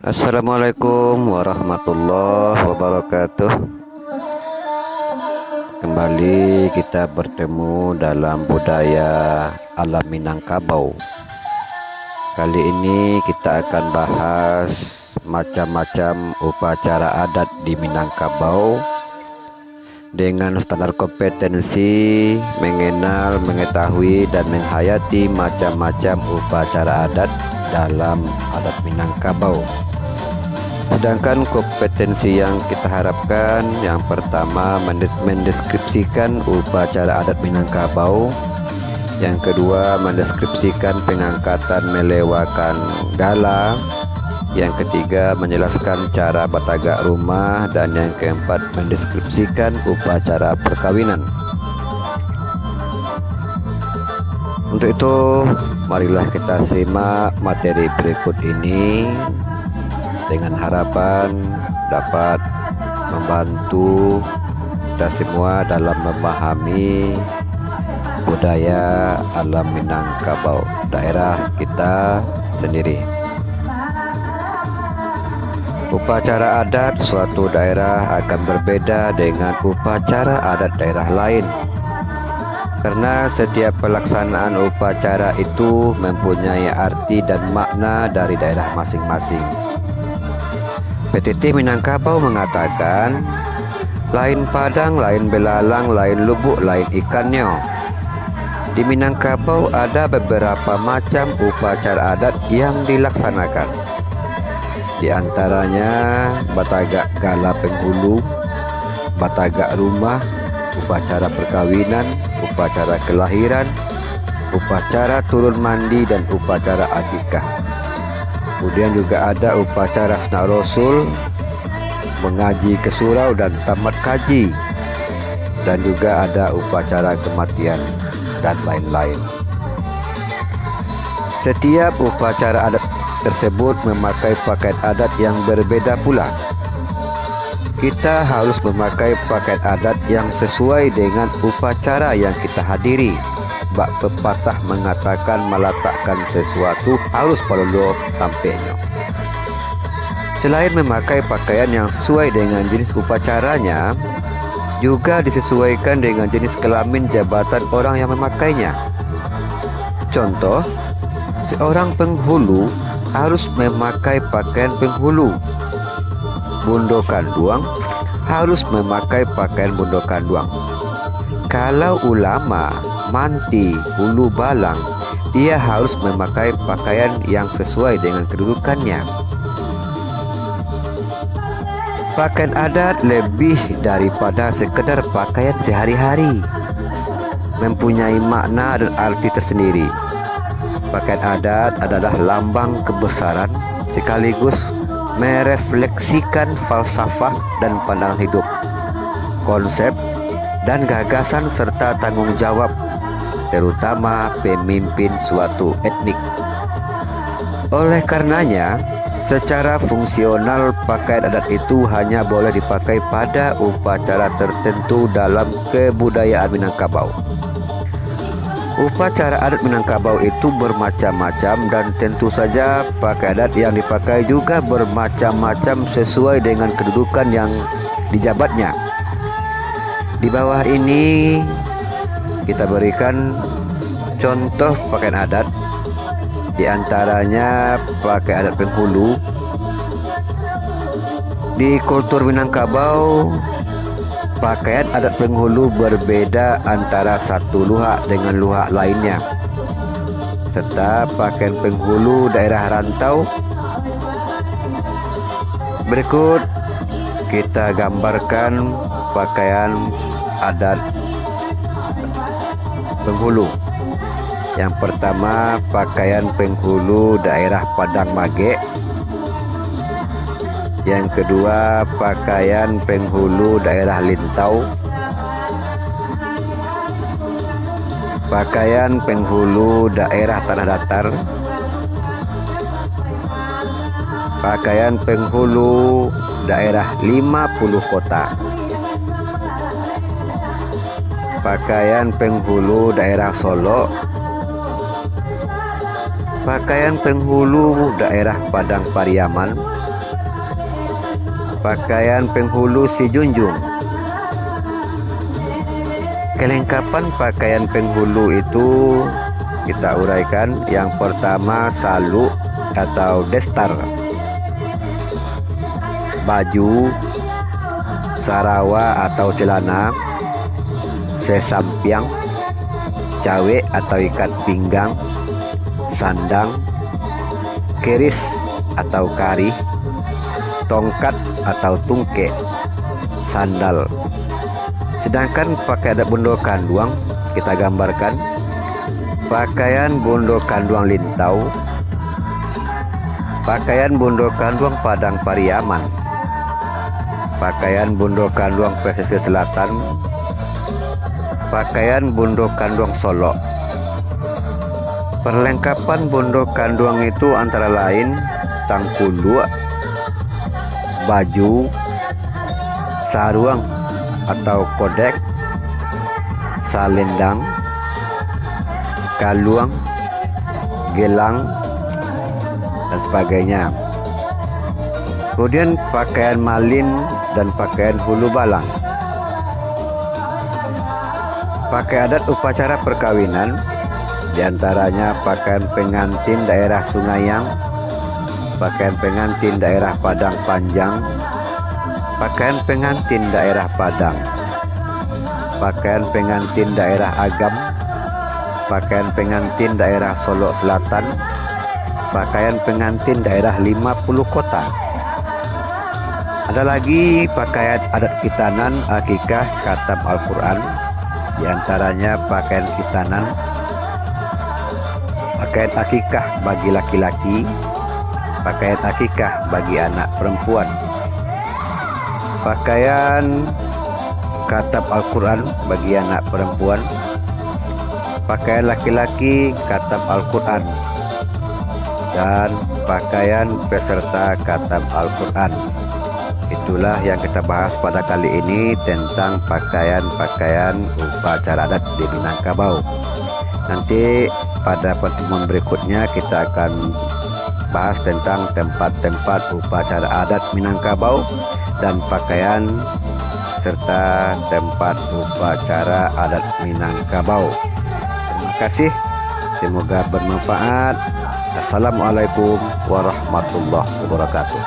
Assalamualaikum warahmatullahi wabarakatuh. Kembali kita bertemu dalam budaya alam Minangkabau. Kali ini kita akan bahas macam-macam upacara adat di Minangkabau dengan standar kompetensi mengenal, mengetahui, dan menghayati macam-macam upacara adat dalam adat Minangkabau. Sedangkan kompetensi yang kita harapkan, yang pertama mendeskripsikan upacara adat Minangkabau, yang kedua mendeskripsikan pengangkatan melewakan gala, yang ketiga menjelaskan cara batagak rumah, dan yang keempat mendeskripsikan upacara perkawinan. Untuk itu, marilah kita simak materi berikut ini dengan harapan dapat membantu kita semua dalam memahami budaya alam Minangkabau, daerah kita sendiri. Upacara adat suatu daerah akan berbeda dengan upacara adat daerah lain, karena setiap pelaksanaan upacara itu mempunyai arti dan makna dari daerah masing-masing. PTT Minangkabau mengatakan, lain padang, lain belalang, lain lubuk, lain ikannya. Di Minangkabau ada beberapa macam upacara adat yang dilaksanakan. Di antaranya batagak gala penghulu, batagak rumah, upacara perkawinan, upacara kelahiran, upacara turun mandi, dan upacara akikah. Kemudian juga ada upacara Sunnah Rasul, mengaji ke surau dan tamat kaji, dan juga ada upacara kematian dan lain-lain. Setiap upacara adat tersebut memakai pakaian adat yang berbeda pula. Kita harus memakai pakaian adat yang sesuai dengan upacara yang kita hadiri. Bak pepatah mengatakan meletakkan sesuatu harus perlu tampilnya. Selain memakai pakaian yang sesuai dengan jenis upacaranya, juga disesuaikan dengan jenis kelamin jabatan orang yang memakainya. Contoh, seorang penghulu harus memakai pakaian penghulu. Bundo kanduang harus memakai pakaian bundo kanduang. Kalau ulama, manti, hulu balang, dia harus memakai pakaian yang sesuai dengan kedudukannya. Pakaian adat lebih daripada sekedar pakaian sehari-hari, mempunyai makna dan arti tersendiri. Pakaian adat adalah lambang kebesaran sekaligus merefleksikan falsafah dan pandangan hidup, konsep dan gagasan serta tanggung jawab, terutama pemimpin suatu etnik. Oleh karenanya, secara fungsional pakaian adat itu hanya boleh dipakai pada upacara tertentu dalam kebudayaan Minangkabau. Upacara adat Minangkabau itu bermacam-macam, dan tentu saja pakaian adat yang dipakai juga bermacam-macam sesuai dengan kedudukan yang dijabatnya. Di bawah ini kita berikan contoh pakaian adat. Di antaranya pakaian adat penghulu. Di kultur Minangkabau, pakaian adat penghulu berbeda antara satu luhak dengan luhak lainnya, serta pakaian penghulu daerah rantau. Berikut kita gambarkan pakaian adat penghulu. Yang pertama, pakaian penghulu daerah Padang Mage. Yang kedua, pakaian penghulu daerah Lintau. Pakaian penghulu daerah Tanah Datar. Pakaian penghulu daerah 50 kota. Pakaian penghulu daerah Solo. Pakaian penghulu daerah Padang Pariaman, pakaian penghulu Si Junjung. Kelengkapan pakaian penghulu itu kita uraikan. Yang pertama, salu atau destar, baju, sarawa atau celana, sesampiang, cawe atau ikat pinggang, sandang, keris atau kari, tongkat atau tungke, sandal. Sedangkan pakaian adat Bondo Kanduang kita gambarkan pakaian Bondo Kanduang Lintau, pakaian Bondo Kanduang Padang Pariaman, pakaian Bondo Kanduang Pesisir Selatan, pakaian Bondo Kanduang Solo. Perlengkapan Bondo Kanduang itu antara lain tangkulu, baju, saruang atau kodek, salendang, kaluang, gelang, dan sebagainya. Kemudian pakaian malin dan pakaian hulu balang. Pakaian adat upacara perkawinan diantaranya pakaian pengantin daerah Sungaiang, pakaian pengantin daerah Padang Panjang, pakaian pengantin daerah Padang, pakaian pengantin daerah Agam, pakaian pengantin daerah Solo Selatan, pakaian pengantin daerah 50 kota. Ada lagi pakaian adat Kitanan, akikah, khatam Al-Quran, diantaranya pakaian Kitanan, pakaian akikah bagi laki-laki, pakaian akikah bagi anak perempuan, pakaian khatam Al-Quran bagi anak perempuan, pakaian laki-laki khatam Al-Quran, dan pakaian peserta khatam Al-Quran. Itulah yang kita bahas pada kali ini tentang pakaian-pakaian upacara adat di Minangkabau. Nanti pada pertemuan berikutnya kita akan bahas tentang tempat-tempat upacara adat Minangkabau dan pakaian serta tempat upacara adat Minangkabau. Terima kasih, semoga bermanfaat. Assalamualaikum warahmatullahi wabarakatuh.